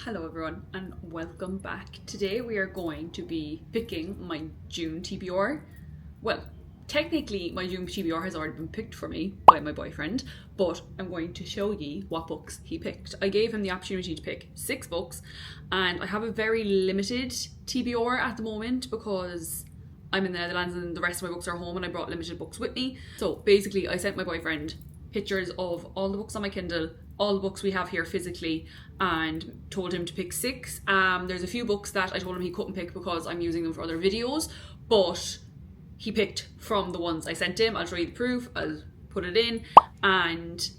Hello everyone and welcome back. Today we are going to be picking my June TBR. Well, technically my June TBR has already been picked for me by my boyfriend, but I'm going to show you what books he picked. I gave him the opportunity to pick 6 books and I have a very limited TBR at the moment because I'm in the Netherlands and the rest of my books are home and I brought limited books with me. So basically I sent my boyfriend pictures of all the books on my Kindle, all the books we have here physically, and told him to pick 6. There's a few books that I told him he couldn't pick because I'm using them for other videos, but he picked from the ones I sent him. I'll show you the proof, I'll put it in, and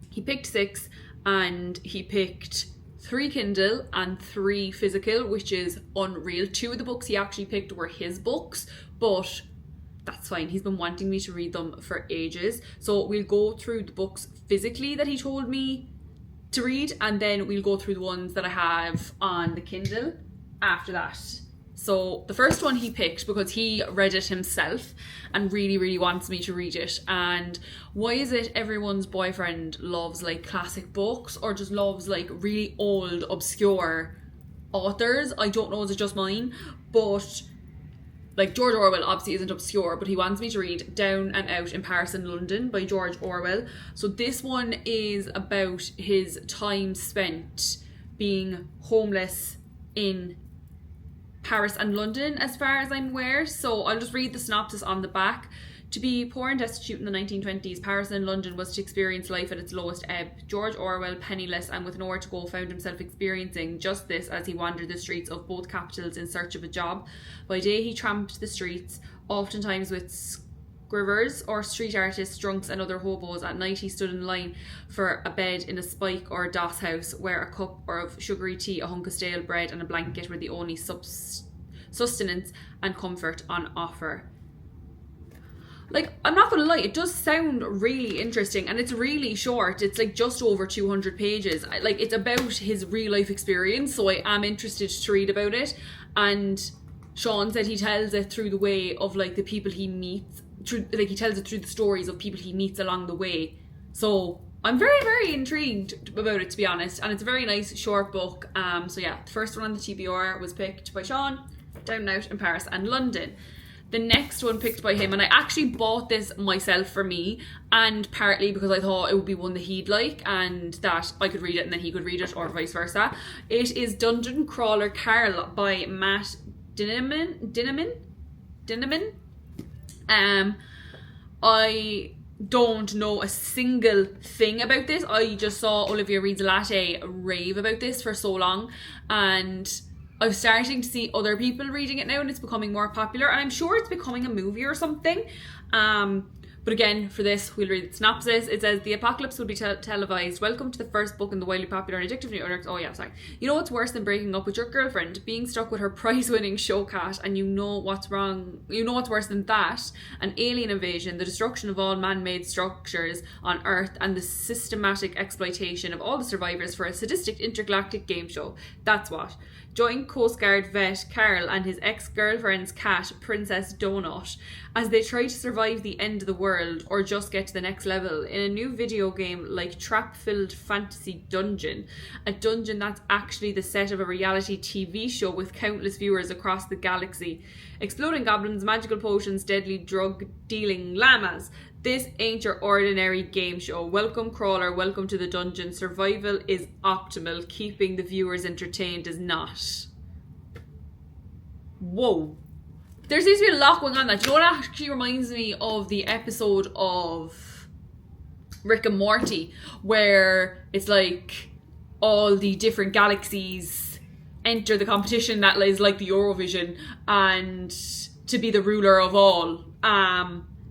he picked 6 and he picked 3 Kindle and 3 physical, which is unreal. 2 of the books he actually picked were his books, but that's fine. He's been wanting me to read them for ages. So we'll go through the books physically that he told me to read, and then we'll go through the ones that I have on the Kindle after that. So the first one he picked because he read it himself and really wants me to read it. And why is it everyone's boyfriend loves like classic books or just loves like really old obscure authors? I don't know, is it just mine? But like George Orwell obviously isn't obscure, but he wants me to read Down and Out in Paris and London by George Orwell. So this one is about his time spent being homeless in Paris and London, as far as I'm aware. So I'll just read the synopsis on the back. To be poor and destitute in the 1920s, Paris and London was to experience life at its lowest ebb. George Orwell, penniless and with nowhere to go, found himself experiencing just this as he wandered the streets of both capitals in search of a job. By day he tramped the streets, oftentimes with scrivers or street artists, drunks and other hobos. At night he stood in line for a bed in a spike or a doss house, where a cup of sugary tea, a hunk of stale bread and a blanket were the only sustenance and comfort on offer. Like, I'm not gonna lie, it does sound really interesting and it's really short. It's like just over 200 pages. Like, it's about his real life experience, so I am interested to read about it. And Sean said he tells it through the way of like the people he meets, he tells it through the stories of people he meets along the way. So I'm very intrigued about it, to be honest, and it's a very nice short book. So yeah, the first one on the TBR was picked by Sean, Down and Out in Paris and London. The next one picked by him, and I actually bought this myself for me, and partly because I thought it would be one that he'd like and that I could read it and then he could read it, or vice versa. It is Dungeon Crawler Carl by Matt Dinniman. I don't know a single thing about this. I just saw Olivia Reads a Latte rave about this for so long, and I'm starting to see other people reading it now and it's becoming more popular, and I'm sure it's becoming a movie or something. But again, for this, we'll read the synopsis. It says, the apocalypse will be televised. Welcome to the first book in the wildly popular and addictive new order. Oh yeah, sorry. You know what's worse than breaking up with your girlfriend? Being stuck with her prize-winning show cat, and you know what's wrong. You know what's worse than that? An alien invasion, the destruction of all man-made structures on Earth, and the systematic exploitation of all the survivors for a sadistic intergalactic game show. That's what. Join Coast Guard vet Carl and his ex-girlfriend's cat, Princess Donut, as they try to survive the end of the world or just get to the next level in a new video game like trap-filled fantasy dungeon. A dungeon that's actually the set of a reality TV show with countless viewers across the galaxy. Exploding goblins, magical potions, deadly drug-dealing llamas. This ain't your ordinary game show. Welcome, crawler. Welcome to the dungeon. Survival is optimal. Keeping the viewers entertained is not. Whoa. There seems to be a lot going on. That, you know what actually reminds me of the episode of Rick and Morty, where it's like all the different galaxies enter the competition that is like the Eurovision, and to be the ruler of all.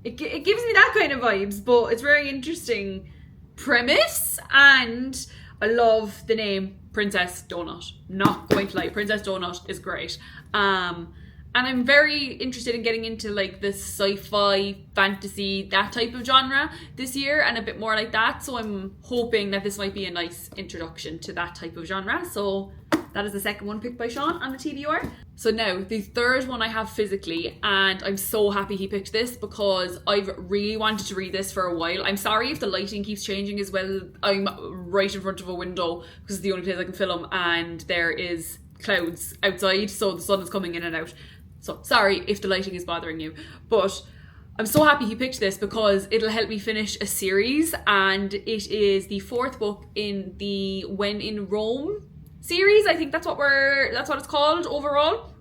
It gives me that kind of vibes, but it's very interesting premise, and I love the name Princess Donut. Not going to lie, Princess Donut is great. And I'm very interested in getting into like the sci-fi, fantasy, that type of genre this year, and a bit more like that. So I'm hoping that this might be a nice introduction to that type of genre. So that is the second one picked by Sean on the TBR. So now, the third one I have physically, and I'm so happy he picked this because I've really wanted to read this for a while. I'm sorry if the lighting keeps changing as well. I'm right in front of a window because it's the only place I can film, and there is clouds outside, so the sun is coming in and out. So sorry if the lighting is bothering you, but I'm so happy he picked this because it'll help me finish a series, and it is the fourth book in the When in Rome series. I think that's what it's called overall.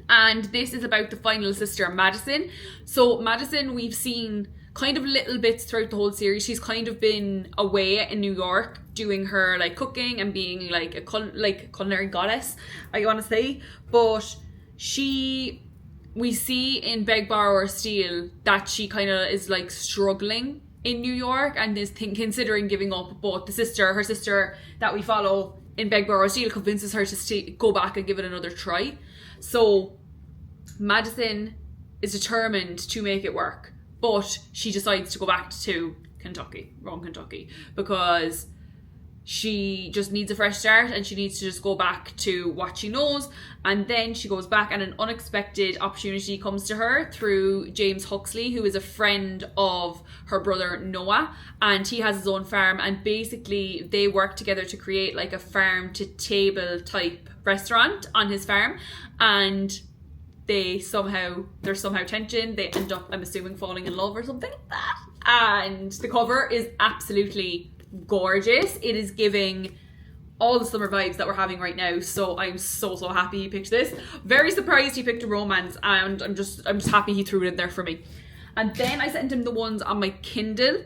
And this is about the final sister, Madison. So Madison, we've seen kind of little bits throughout the whole series. She's kind of been away in New York doing her like cooking and being like a culinary goddess, I want to say. But we see in Beg, Borrow or Steal that she kind of is like struggling in New York and is considering giving up. But her sister that we follow in Beg, Borrow or Steal convinces her to go back and give it another try. So Madison is determined to make it work, but she decides to go back to Kentucky, because she just needs a fresh start and she needs to just go back to what she knows. And then she goes back and an unexpected opportunity comes to her through James Huxley, who is a friend of her brother Noah, and he has his own farm, and basically they work together to create like a farm to table type restaurant on his farm. And there's somehow tension. They end up, I'm assuming, falling in love or something like that. And the cover is absolutely gorgeous. It is giving all the summer vibes that we're having right now. So I'm so happy he picked this. Very surprised he picked a romance, and I'm just happy he threw it in there for me. And then I sent him the ones on my Kindle,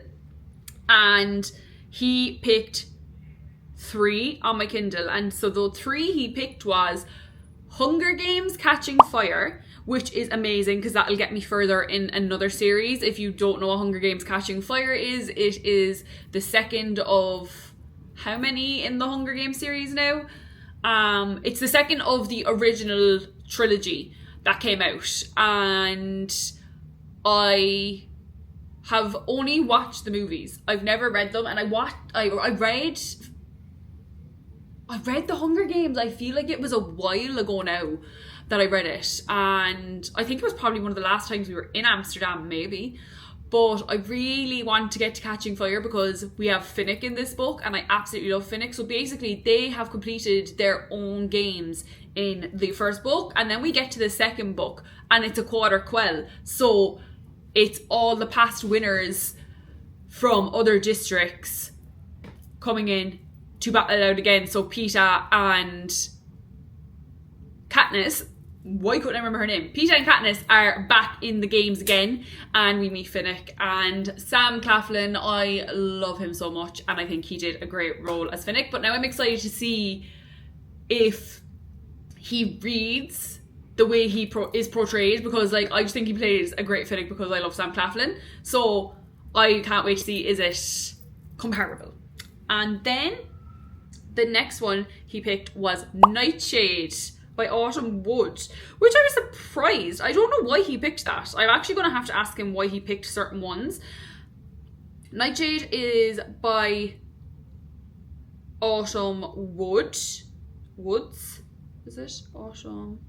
and he picked 3 on my Kindle. And so the 3 he picked was Hunger Games Catching Fire, which is amazing because that'll get me further in another series. If you don't know what Hunger Games Catching Fire is, it is the second of how many in the Hunger Games series now? It's the second of the original trilogy that came out, and I have only watched the movies. I've never read them, and I read The Hunger Games. I feel like it was a while ago now that I read it, and I think it was probably one of the last times we were in Amsterdam, maybe. But I really want to get to Catching Fire because we have Finnick in this book, and I absolutely love Finnick. So basically they have completed their own games in the first book, and then we get to the second book and it's a quarter quell. So it's all the past winners from other districts coming in to battle it out again. So Peeta and Katniss, why couldn't I remember her name? Peeta and Katniss are back in the games again, and we meet Finnick. And Sam Claflin, I love him so much, and I think he did a great role as Finnick. But now I'm excited to see if he reads the way he is portrayed, because like I just think he plays a great Finnick because I love Sam Claflin. So I can't wait to see, is it comparable? And then the next one he picked was Nightshade by Autumn Wood, which I was surprised. I don't know why he picked that. I'm actually going to have to ask him why he picked certain ones. Nightshade is by Autumn Woods. Is it? Autumn.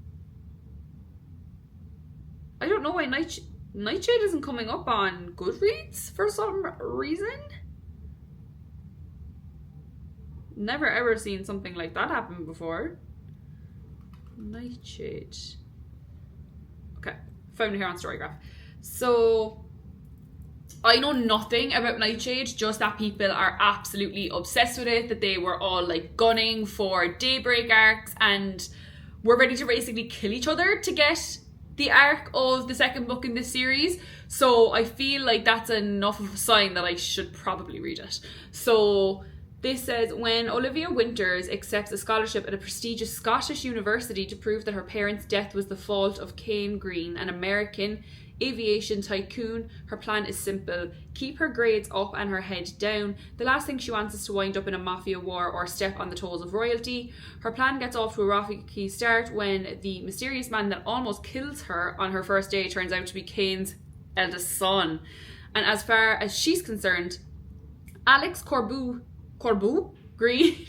I don't know why Nightshade isn't coming up on Goodreads for some reason. Never ever seen something like that happen before. Nightshade. Okay, found it here on Storygraph. So I know nothing about Nightshade, just that people are absolutely obsessed with it, that they were all like gunning for Daybreak arcs and were ready to basically kill each other to get the arc of the second book in this series. So I feel like that's enough of a sign that I should probably read it. So this says, when Olivia Winters accepts a scholarship at a prestigious Scottish university to prove that her parents' death was the fault of Kane Green, an American aviation tycoon, her plan is simple: keep her grades up and her head down. The last thing she wants is to wind up in a mafia war or step on the toes of royalty. Her plan gets off to a rocky start when the mysterious man that almost kills her on her first day turns out to be Kane's eldest son. And as far as she's concerned, Alex Corbu, Green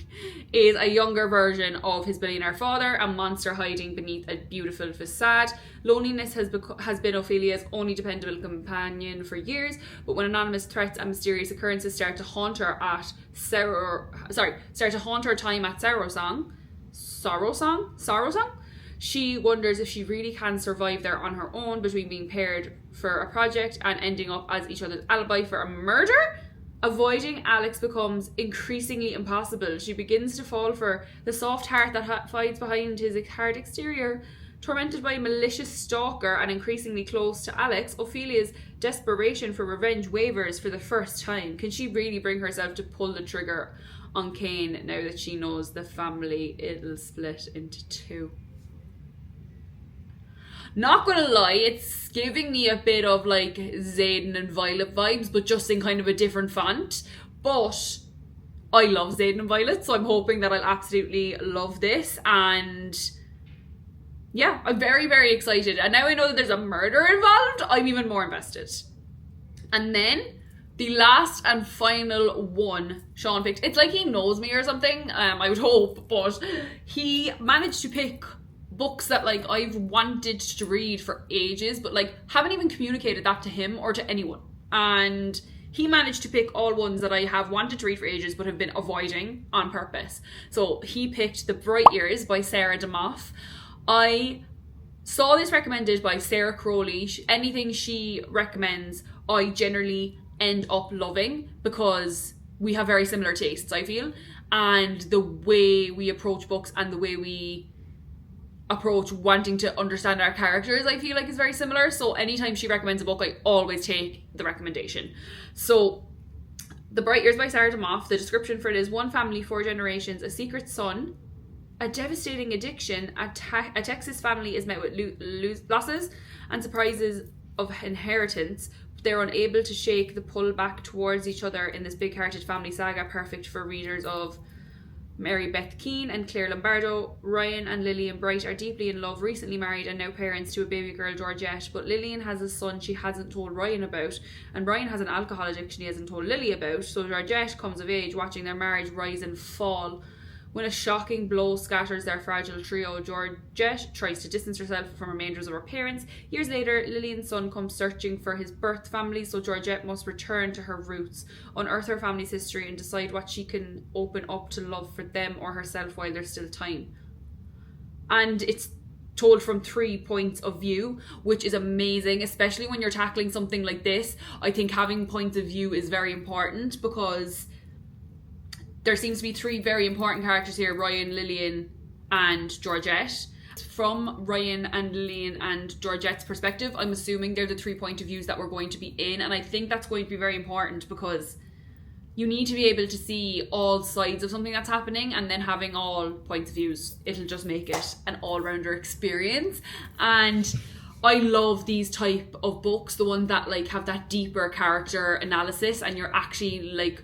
is a younger version of his billionaire father, a monster hiding beneath a beautiful facade. Loneliness has been Ophelia's only dependable companion for years, but when anonymous threats and mysterious occurrences start to haunt her time at Sorrowsong, she wonders if she really can survive there on her own, between being paired for a project and ending up as each other's alibi for a murder. Avoiding Alex becomes increasingly impossible. She begins to fall for the soft heart that hides behind his hard exterior. Tormented by a malicious stalker and increasingly close to Alex, Ophelia's desperation for revenge wavers for the first time. Can she really bring herself to pull the trigger on Kane now that she knows the family it'll split into two? Not gonna lie, it's giving me a bit of like Zayden and Violet vibes, but just in kind of a different font. But I love Zayden and Violet, so I'm hoping that I'll absolutely love this. And yeah, I'm very, very excited. And now I know that there's a murder involved, I'm even more invested. And then the last and final one Sean picked. It's like he knows me or something, I would hope, but he managed to pick books that like I've wanted to read for ages, but like haven't even communicated that to him or to anyone. And he managed to pick all ones that I have wanted to read for ages but have been avoiding on purpose. So he picked The Bright Years by Sarah DeMoff. I saw this recommended by Sarah Crowley. Anything she recommends, I generally end up loving because we have very similar tastes, I feel. And the way we approach books and the way we approach wanting to understand our characters, I feel like is very similar. So anytime she recommends a book, I always take the recommendation. So The Bright Years by Sarah DeMoff, the description for it is: one family, 4 generations, a secret son, a devastating addiction, a Texas family is met with losses and surprises of inheritance. They're unable to shake the pull back towards each other in this big-hearted family saga, perfect for readers of Mary Beth Keane and Claire Lombardo. Ryan and Lillian Bright are deeply in love, recently married and now parents to a baby girl, Georgette. But Lillian has a son she hasn't told Ryan about, and Ryan has an alcohol addiction he hasn't told Lily about. So Georgette comes of age watching their marriage rise and fall. When a shocking blow scatters their fragile trio, Georgette tries to distance herself from remainders of her parents. Years later, Lillian's son comes searching for his birth family, so Georgette must return to her roots, unearth her family's history, and decide what she can open up to love for them or herself while there's still time. And it's told from 3 points of view, which is amazing, especially when you're tackling something like this. I think having points of view is very important because there seems to be 3 very important characters here: Ryan, Lillian, and Georgette. From Ryan and Lillian and Georgette's perspective, I'm assuming they're the 3 point of views that we're going to be in, and I think that's going to be very important because you need to be able to see all sides of something that's happening, and then having all points of views, it'll just make it an all-rounder experience. And I love these type of books, the ones that like have that deeper character analysis and you're actually like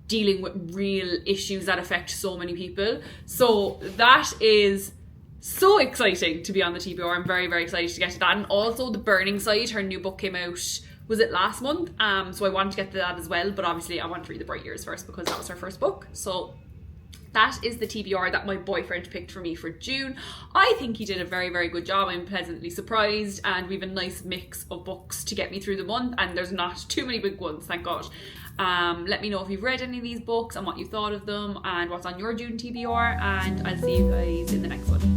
dealing with real issues that affect so many people. So that is so exciting to be on the TBR. I'm very, very excited to get to that. And also The Burning Side, her new book came out, was it last month? So I want to get to that as well, but obviously I want to read The Bright Years first because that was her first book. So that is the TBR that my boyfriend picked for me for June. I think he did a very, very good job. I'm pleasantly surprised, and we have a nice mix of books to get me through the month, and there's not too many big ones, thank God. Let me know if you've read any of these books and what you thought of them and what's on your June TBR, and I'll see you guys in the next one.